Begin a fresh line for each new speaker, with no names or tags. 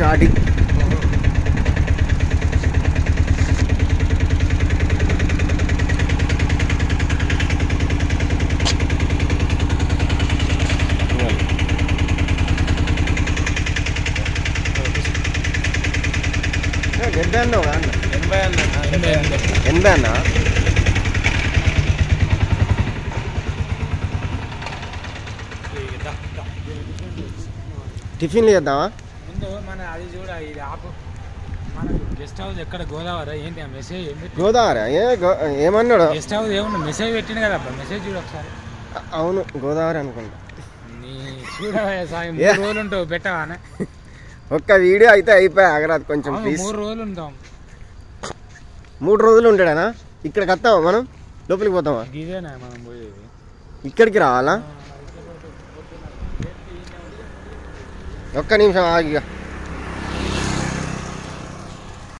Starting. డెబ్బై అన్నావు అన్న? 80 అన్న. టిఫిన్లు చేద్దామా?
ముందు మన అది చూడ ఇది ఆపు. మన గెస్ట్ హౌస్ ఎక్కడ గోదావరి ఏంటి ఆ మెసేజ్?
గోదావరి ఏమన్నాడు?
గెస్ట్ హౌస్ ఏమన్నా మెసేజ్ పెట్టింది కదా అబ్బా, మెసేజ్ చూడు ఒకసారి.
అవును గోదావరి అనుకుంటా.
నీ చూడవా సాయి, 3 రోజులు ఉంటావు పెట్టావా?
ఒక్క వీడియో అయితే అయిపోయా అగరాదు కొంచెం ప్లీజ్.
3 రోజులు ఉంటాం.
3 రోజులు ఉంటాడనా? ఇక్కడికి వస్తామా మనం? లోపలికి పోతామా?
ఇదేనా మనం పోయేది?
ఇక్కడికి రావాలా? ఒక్క నిమిషం ఆగిగా.